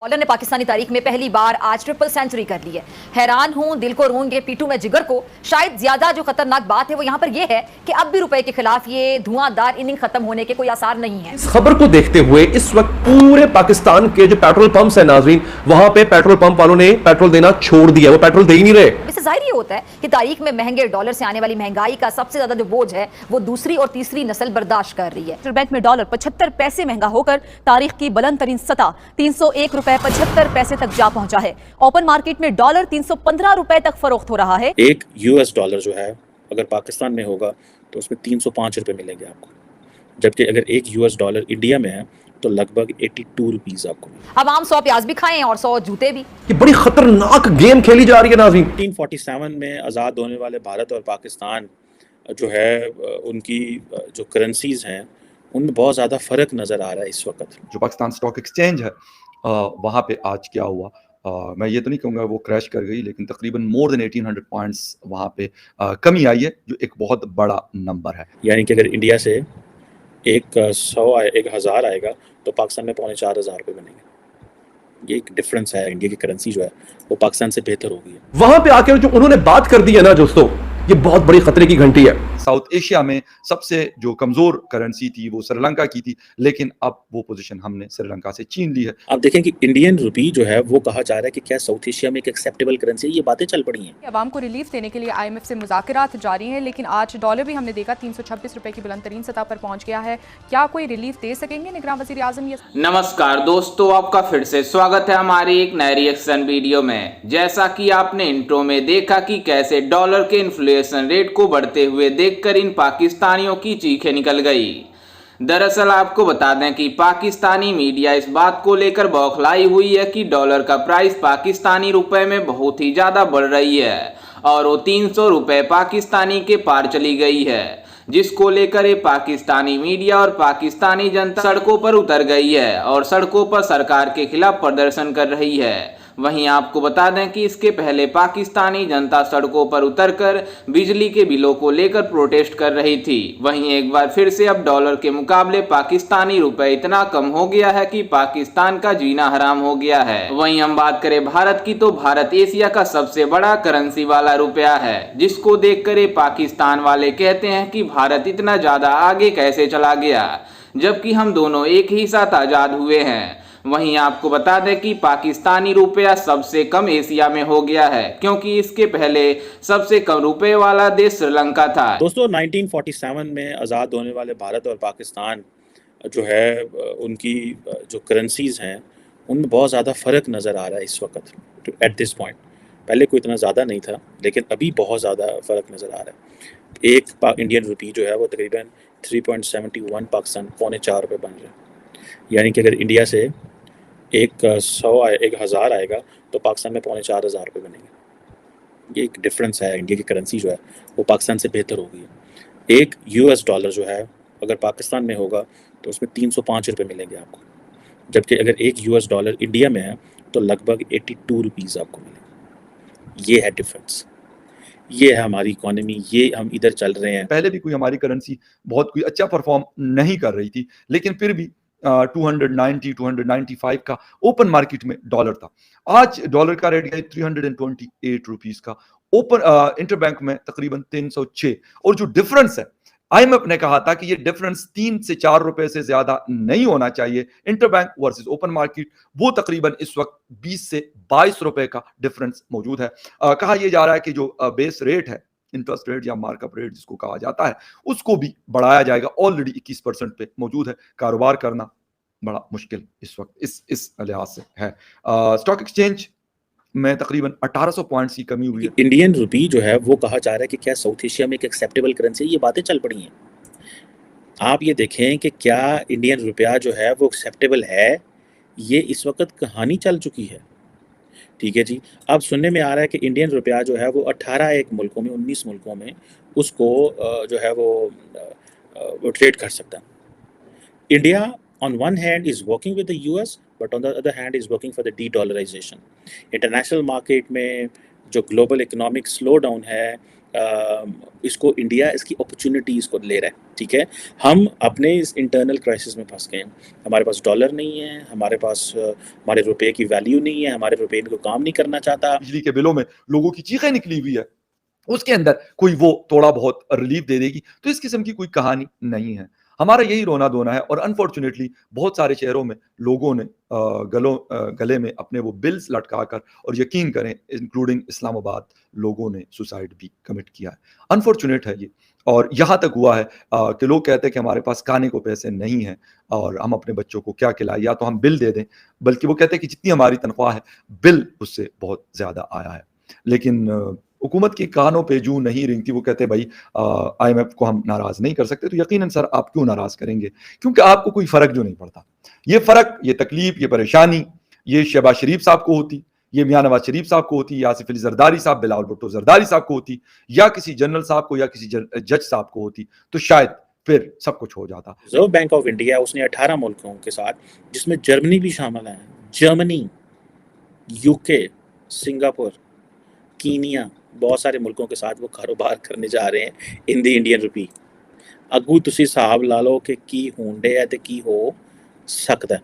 Bowler ने पाकिस्तानी तारीख में पहली बार आज ट्रिपल सेंचुरी कर ली है। हैरान हूं, दिल को रोएंगे पीटू में जिगर को। शायद ज्यादा जो खतरनाक बात है वो यहां पर यह है कि अब भी रुपए के खिलाफ ये धुआंधार इनिंग खत्म होने के कोई आसार नहीं है। इस खबर को देखते हुए इस वक्त पूरे पाकिस्तान के जो पेट्रोल पंप्स हैं नाज़रीन, वहां पे पेट्रोल पंप वालों ने पेट्रोल देना छोड़ दिया, वो पेट्रोल दे ही नहीं रहे। इससे जाहिर ये होता है कि तारीख में महंगे डॉलर से आने वाली महंगाई का सबसे ज्यादा जो बोझ है वो दूसरी और तीसरी नस्ल बर्दाश्त कर रही है। सेंट्रल बैंक में डॉलर 75 पैसे महंगा होकर तारीख की बुलंद तरीन सतह 301 रुपए 75 पैसे तक जा पहुंचा है। ओपन मार्केट में डॉलर 315 रुपए तक फरोख्त हो रहा है। एक यूएस डॉलर जो है अगर पाकिस्तान में होगा तो उसमें 305 रुपए मिलेंगे आपको, जबकि अगर एक यूएस डॉलर इंडिया में है तो लगभग 82 रुपीज आपको। अब आम 100 प्याज भी खाएं और 100 जूते भी। ये बड़ी खतरनाक गेम खेली जा रही है नाज़रीन। 1947 में आज़ाद होने वाले भारत और पाकिस्तान जो है उनकी जो करेंसीज हैं उनमें बहुत ज़्यादा फ़र्क नज़र आ रहा है इस वक्त। जो पाकिस्तान स्टॉक एक्सचेंज है वहाँ पे आज क्या हुआ, मैं ये तो नहीं कहूँगा वो क्रैश कर गई, लेकिन तकरीबन मोर देन 1800 पॉइंट्स वहाँ पे कमी आई है, जो एक बहुत बड़ा नंबर है। यानी कि अगर इंडिया से एक 1000 आएगा तो पाकिस्तान में 4500 रुपये बनेंगे। ये एक डिफरेंस है, इंडिया की करेंसी जो है वो पाकिस्तान से बेहतर होगी। वहां पे आकर जो उन्होंने बात कर दी है ना दोस्तों, ये बहुत बड़ी खतरे की घंटी है। साउथ एशिया में सबसे जो कमजोर करेंसी थी वो श्रीलंका की थी, लेकिन अब वो पोजीशन हमने श्रीलंका से छीन ली है। आप देखें कि इंडियन रुपी जो है वो कहा जा रहा है कि क्या साउथ एशिया में एक एक्सेप्टेबल करेंसी है, ये बातें चल पड़ी हैं। अवाम को रिलीफ देने के लिए IMF से मुज़ाकरात जारी हैं, लेकिन आज डॉलर भी हमने देखा 326 रुपए की बुलंद तरीन सतह पर पहुंच गया है। क्या कोई रिलीफ दे सकेंगे निगरान वज़ीर आज़म? ये नमस्कार दोस्तों, आपका फिर से स्वागत है हमारी एक नई रिएक्शन वीडियो में। जैसा कि आपने इंट्रो में देखा कि कैसे डॉलर के इन्फ्लेशन रेट को बढ़ते हुए देखकर इन पाकिस्तानियों की चीखें निकल गई। दरअसल आपको बता दें कि पाकिस्तानी मीडिया इस बात को लेकर बौखलाई हुई है कि डॉलर का प्राइस पाकिस्तानी रुपए में बहुत ही ज्यादा बढ़ रही है और वो 300 रुपए पाकिस्तानी के पार चली गई है, जिसको लेकर ये पाकिस्तानी मीडिया और पाकिस्तानी जनता सड़कों पर उतर गई है और सड़कों पर सरकार के खिलाफ प्रदर्शन कर रही है। वहीं आपको बता दें कि इसके पहले पाकिस्तानी जनता सड़कों पर उतरकर बिजली के बिलों को लेकर प्रोटेस्ट कर रही थी। वहीं एक बार फिर से अब डॉलर के मुकाबले पाकिस्तानी रुपए इतना कम हो गया है कि पाकिस्तान का जीना हराम हो गया है। वहीं हम बात करें भारत की, तो भारत एशिया का सबसे बड़ा करेंसी वाला रुपया है, जिसको देखकर ये पाकिस्तान वाले कहते हैं कि भारत इतना ज्यादा आगे कैसे चला गया, जबकि हम दोनों एक ही साथ आजाद हुए हैं। वहीं आपको बता दें कि पाकिस्तानी रुपया सबसे कम एशिया में हो गया है, क्योंकि इसके पहले सबसे कम रुपए वाला देश श्रीलंका था। दोस्तों 1947 में आज़ाद होने वाले भारत और पाकिस्तान जो है उनकी जो करेंसीज हैं उनमें बहुत ज़्यादा फ़र्क नज़र आ रहा है इस वक्त एट दिस पॉइंट। पहले कोई इतना ज़्यादा नहीं था, लेकिन अभी बहुत ज़्यादा फ़र्क नज़र आ रहा है। एक इंडियन रुपी जो है वो तकरीबन 3.71 पाकिस्तान 4.25 रुपये बन रहा है। यानी कि अगर इंडिया से एक 1000 आएगा तो पाकिस्तान में 4500 रुपये बनेंगे। ये एक डिफरेंस है, इंडिया की करेंसी जो है वो पाकिस्तान से बेहतर होगी। एक यूएस डॉलर जो है अगर पाकिस्तान में होगा तो उसमें 305 रुपये मिलेंगे आपको, जबकि अगर एक यूएस डॉलर इंडिया में है तो लगभग 82 रुपीज़ आपको मिलेंगे। ये है डिफरेंस, ये है हमारी इकोनॉमी, ये हम इधर चल रहे हैं। पहले भी कोई हमारी करेंसी बहुत कोई अच्छा परफॉर्म नहीं कर रही थी, लेकिन फिर भी 295 का ओपन मार्केट में डॉलर था। आज डॉलर का रेट है 328 रुपीज का, ओपन इंटरबैंक में तकरीबन 306। और जो डिफरेंस है, IMF ने कहा था कि ये डिफरेंस 3 से 4 रुपए से ज्यादा नहीं होना चाहिए इंटरबैंक वर्सेस ओपन मार्केट। वो तकरीबन इस वक्त 20 से 22 रुपए का डिफरेंस मौजूद है। कहा यह जा रहा है कि जो बेस रेट है, इंटरेस्ट रेट या मार्कअप रेट जिसको कहा जाता है, उसको भी बढ़ाया जाएगा। ऑलरेडी 21% पे मौजूद है। कारोबार करना बड़ा मुश्किल इस वक्त इस लिहाज से है। स्टॉक एक्सचेंज में तकरीबन 1800 पॉइंट्स की कमी हुई है। इंडियन रुपी जो है वो कहा जा रहा है कि क्या साउथ एशिया में एक एक्सेप्टेबल करेंसी है, ये बातें चल पड़ी हैं। आप ये देखें कि क्या इंडियन रुपया जो है वो एक्सेप्टेबल है, ये इस वक्त कहानी चल चुकी है। ठीक है जी। अब सुनने में आ रहा है कि इंडियन रुपया जो है वो 18 मुल्कों में 19 मुल्कों में उसको जो है वो ट्रेड कर सकता है। India on one hand is working with the US, but on the other hand is working for the de-dollarization. International market में जो ग्लोबल इकोनॉमिक स्लो डाउन है इसको इंडिया इसकी अपॉर्चुनिटीज़ को ले रहा है, ठीक है। हम अपने इस इंटरनल क्राइसिस में फंस गए हैं। हमारे पास डॉलर नहीं है, हमारे पास हमारे रुपए की वैल्यू नहीं है, हमारे रुपए इनको काम नहीं करना चाहता। बिजली के बिलों में लोगों की चीखें निकली हुई है, उसके अंदर कोई वो थोड़ा बहुत रिलीफ दे देगी, तो इस किस्म की कोई कहानी नहीं है। हमारा यही रोना धोना है और अनफॉर्चुनेटली बहुत सारे शहरों में लोगों ने गले में अपने वो बिल्स लटका कर, और यकीन करें इंक्लूडिंग इस्लामाबाद, लोगों ने सुसाइड भी कमिट किया है। अनफॉर्चुनेट है ये। और यहाँ तक हुआ है कि लोग कहते हैं कि हमारे पास खाने को पैसे नहीं हैं और हम अपने बच्चों को क्या खिलाएं, या तो हम बिल दे दें, बल्कि वो कहते हैं कि जितनी हमारी तनख्वाह है बिल उससे बहुत ज़्यादा आया है। लेकिन हुकूमत के कानों पे जूं नहीं रेंगती। वो कहते हैं भाई IMF को हम नाराज नहीं कर सकते। तो यकीनन सर आप क्यों नाराज करेंगे, क्योंकि आपको कोई फर्क जो नहीं पड़ता। ये फर्क, ये तकलीफ, ये परेशानी, ये शहबाज शरीफ साहब को होती, ये मियां नवाज शरीफ साहब को होती, या आसिफ अली जरदारी साहब, बिलावल भुट्टो जरदारी साहब को होती, या किसी जनरल साहब को, या किसी जज साहब को होती, तो शायद फिर सब कुछ हो जाता। रिजर्व बैंक ऑफ इंडिया उसने 18 मुल्कों के साथ, जिसमें जर्मनी भी शामिल है, जर्मनी, यूके, सिंगापुर, कीनिया, बहुत सारे मुल्कों के साथ वो कारोबार करने जा रहे हैं इन दी इंडियन रुपी। अगू तुसी हिसाब ला लो कि की होंडे है तो की हो सकता है।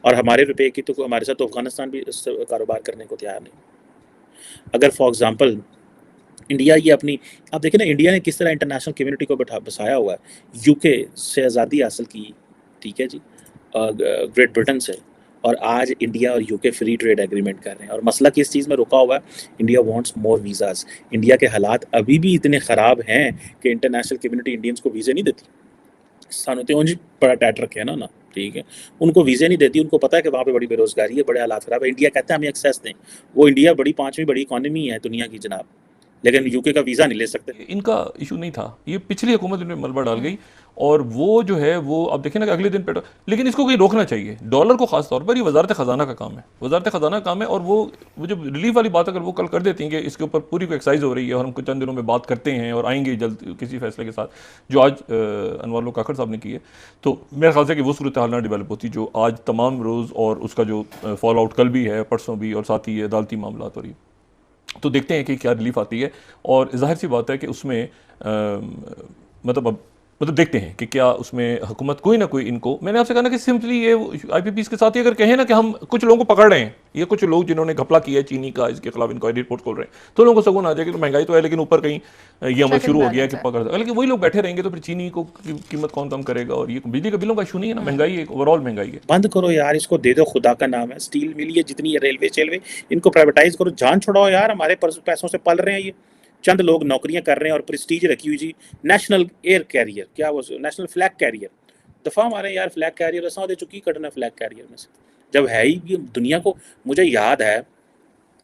और हमारे रुपए की तो हमारे साथ तो अफगानिस्तान भी कारोबार करने को तैयार नहीं। अगर फॉर एग्जांपल इंडिया ये अपनी, आप देखें ना इंडिया ने किस तरह इंटरनेशनल कम्युनिटी को बसाया हुआ है। यूके से आज़ादी हासिल की, ठीक है जी, ग्रेट ब्रिटेन से, और आज इंडिया और यूके फ्री ट्रेड एग्रीमेंट कर रहे हैं। और मसला किस चीज़ में रुका हुआ है, इंडिया वांट्स मोर वीज़ाज़। इंडिया के हालात अभी भी इतने ख़राब हैं कि इंटरनेशनल कम्युनिटी इंडियंस को वीज़े नहीं देती। सानू तो उंज बड़ा टाइट रखे है ना, ठीक है, उनको वीज़े नहीं देती। उनको पता है कि वहाँ पे बड़ी बेरोज़गारी है, बड़े हालात ख़राब है। इंडिया कहता है हमें एक्सेस दें। वो इंडिया बड़ी 5वीं बड़ी इकॉनमी है दुनिया की जनाब, लेकिन यूके का वीज़ा नहीं ले सकते। इनका इशू नहीं था, ये पिछली हुकूमत में मलबा डाल गई। और वो जो है वो अब देखें ना कि अगले दिन पेट्रोल, लेकिन इसको कहीं रोकना चाहिए। डॉलर को खास तौर पर ये वजारत ख़जाना का काम है, वजारत ख़जाना का काम है। और वो जो रिलीफ वाली बात अगर वो कल कर देती हैं कि इसके ऊपर पूरी को एक्साइज हो रही है और हम कुछ चंद दिनों में बात करते हैं और आएंगे जल्द किसी फैसले के साथ, जो आज अनवर काकड़ साहब ने की है, तो मेरे ख्याल से कि वो सूरत हाल ना डिवेलप होती जो आज तमाम रोज़, और उसका जो फॉल आउट कल भी है, परसों भी, और साथ ही अदालती मामला हो रही। तो देखते हैं कि क्या रिलीफ आती है। और जाहिर सी बात है कि उसमें मतलब देखते हैं कि क्या उसमें हुकूमत कोई ना कोई इनको, मैंने आपसे कहा ना कि सिंपली ये IPPs के साथ ही अगर कहें ना कि हम कुछ लोगों को पकड़ रहे हैं, ये कुछ लोग जिन्होंने घपला किया है चीनी का, इसके खिलाफ इंक्वायरी रिपोर्ट खोल रहे हैं, तो लोगों को सगुन आ जाएगी। तो महंगाई तो है, लेकिन ऊपर कहीं ये अमल शुरू हो गया कि पकड़, लेकिन वही लोग बैठे रहेंगे तो फिर चीनी को कीमत कौन कम करेगा। और ये बिजली के बिलों का इशू नहीं है ना, महंगाई एक ओवरऑल महंगाई है। बंद करो यार, इसको दे दो, खुदा का नाम है। स्टील मिल है जितनी है, रेलवे इनको प्राइवेटाइज करो, जान छुड़ाओ यार। हमारे पैसों से पल रहे हैं ये चंद लोग, नौकरियां कर रहे हैं और प्रेस्टीज रखी हुई जी। नेशनल एयर कैरियर, क्या वो नेशनल फ्लैग कैरियर, दफ़ा मारे यार फ्लैग कैरियर ऐसा दे चुकी कटना फ्लैग कैरियर में से, जब है ही ये दुनिया को। मुझे याद है,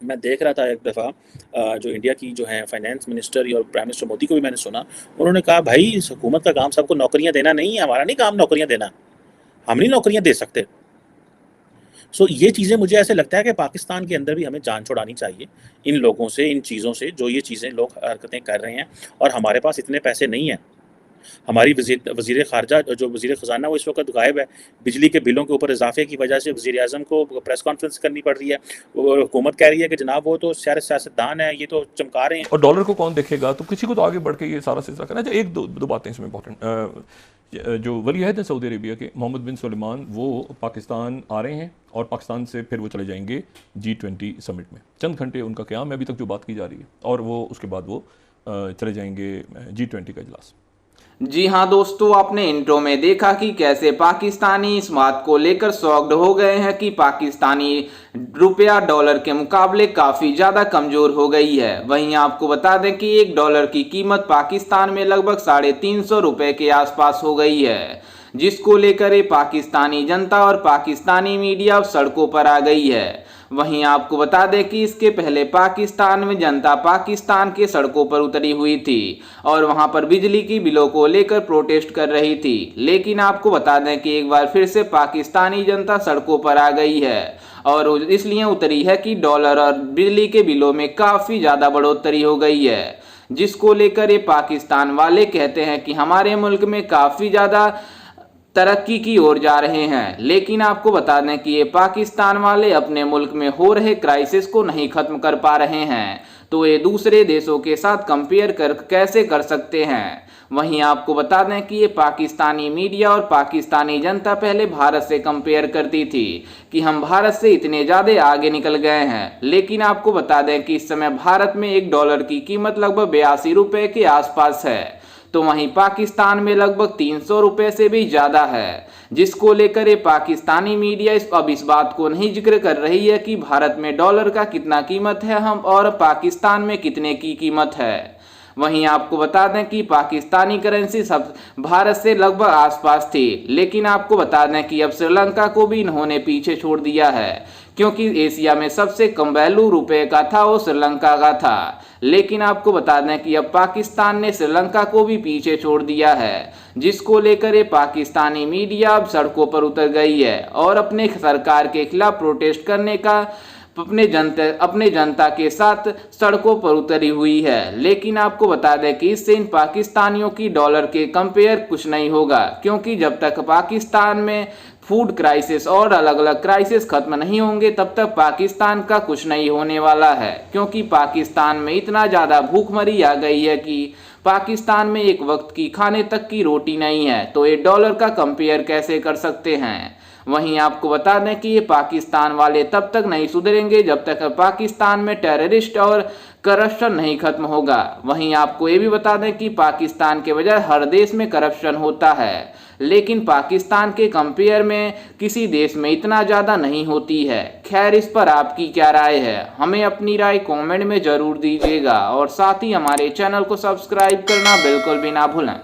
मैं देख रहा था एक दफ़ा जो इंडिया की जो है फाइनेंस मिनिस्टर और प्राइम मिनिस्टर मोदी को भी मैंने सुना, उन्होंने कहा भाई इस हुकूमत का काम सबको नौकरियाँ देना नहीं है, हमारा नहीं काम नौकरियाँ देना, हम नहीं नौकरियाँ दे सकते। सो ये चीज़ें मुझे ऐसे लगता है कि पाकिस्तान के अंदर भी हमें जान छुड़ानी चाहिए इन लोगों से, इन चीज़ों से, जो ये चीज़ें लोग हरकतें कर रहे हैं। और हमारे पास इतने पैसे नहीं हैं। हमारी वज़ीर ख़ारजा जो वज़ीर ख़जाना वो इस वक्त गायब है। बिजली के बिलों के ऊपर इजाफे की वजह से वज़ीर आज़म को प्रेस कॉन्फ्रेंस करनी पड़ रही है। हुकूमत कह रही है कि जनाब वो तो सियासतदान है, ये तो चमका रहे हैं। और डॉलर को कौन देखेगा, तो किसी को तो आगे बढ़ के ये सारा सिलसिला करना चाहिए। एक दो बातें इसमें इंपॉर्टेंट, जो वली अहद हैं सऊदी अरेबिया के मोहम्मद बिन सुलेमान, वो पाकिस्तान आ रहे हैं और पाकिस्तान से फिर वो चले जाएंगे G20 समिट में। चंद घंटे उनका क़याम है अभी तक जो बात की जा रही है, और वो उसके बाद वो चले जाएंगे G20 का इजलास। जी हाँ दोस्तों, आपने इंट्रो में देखा कि कैसे पाकिस्तानी इस बात को लेकर शॉक्ड हो गए हैं कि पाकिस्तानी रुपया डॉलर के मुकाबले काफ़ी ज़्यादा कमज़ोर हो गई है। वहीं आपको बता दें कि $1 की कीमत पाकिस्तान में लगभग 350 रुपये के आसपास हो गई है, जिसको लेकर ये पाकिस्तानी जनता और पाकिस्तानी मीडिया अब सड़कों पर आ गई है। वहीं आपको बता दें कि इसके पहले पाकिस्तान में जनता पाकिस्तान के सड़कों पर उतरी हुई थी और वहां पर बिजली की बिलों को लेकर प्रोटेस्ट कर रही थी। लेकिन आपको बता दें कि एक बार फिर से पाकिस्तानी जनता सड़कों पर आ गई है और इसलिए उतरी है कि डॉलर और बिजली के बिलों में काफ़ी ज़्यादा बढ़ोतरी हो गई है, जिसको लेकर ये पाकिस्तान वाले कहते हैं कि हमारे मुल्क में काफ़ी ज़्यादा तरक्की की ओर जा रहे हैं। लेकिन आपको बता दें कि ये पाकिस्तान वाले अपने मुल्क में हो रहे क्राइसिस को नहीं ख़त्म कर पा रहे हैं। तो ये दूसरे देशों के साथ कंपेयर कर कैसे कर सकते हैं। वहीं आपको बता दें कि ये पाकिस्तानी मीडिया और पाकिस्तानी जनता पहले भारत से कंपेयर करती थी कि हम भारत से इतने ज़्यादा आगे निकल गए हैं, लेकिन आपको बता दें कि इस समय भारत में $1 की कीमत लगभग 82 रुपये के आसपास है, तो वहीं पाकिस्तान में लगभग 300 रुपये से भी ज़्यादा है, जिसको लेकर ये पाकिस्तानी मीडिया अब इस बात को नहीं जिक्र कर रही है कि भारत में डॉलर का कितना कीमत है हम और पाकिस्तान में कितने की कीमत है। वहीं आपको बता दें कि पाकिस्तानी करेंसी सब भारत से लगभग आसपास थी, लेकिन आपको बता दें कि अब श्रीलंका को भी इन्होंने पीछे छोड़ दिया है, क्योंकि एशिया में सबसे कम वैल्यू रुपए का था वो श्रीलंका का था। लेकिन आपको बता दें कि अब पाकिस्तान ने श्रीलंका को भी पीछे छोड़ दिया है, जिसको लेकर ये पाकिस्तानी मीडिया अब सड़कों पर उतर गई है और अपने सरकार के खिलाफ प्रोटेस्ट करने का अपने जनता के साथ सड़कों पर उतरी हुई है। लेकिन आपको बता दें कि इससे इन पाकिस्तानियों की डॉलर के कंपेयर कुछ नहीं होगा, क्योंकि जब तक पाकिस्तान में फूड क्राइसिस और अलग अलग क्राइसिस खत्म नहीं होंगे तब तक पाकिस्तान का कुछ नहीं होने वाला है, क्योंकि पाकिस्तान में इतना ज़्यादा भूखमरी आ गई है कि पाकिस्तान में एक वक्त की खाने तक की रोटी नहीं है, तो ये डॉलर का कंपेयर कैसे कर सकते हैं। वहीं आपको बता दें कि ये पाकिस्तान वाले तब तक नहीं सुधरेंगे जब तक पाकिस्तान में टेररिस्ट और करप्शन नहीं खत्म होगा। वहीं आपको ये भी बता दें कि पाकिस्तान के बजाय हर देश में करप्शन होता है, लेकिन पाकिस्तान के कंपेयर में किसी देश में इतना ज़्यादा नहीं होती है। खैर, इस पर आपकी क्या राय है, हमें अपनी राय कमेंट में ज़रूर दीजिएगा और साथ ही हमारे चैनल को सब्सक्राइब करना बिल्कुल भी ना भूलें।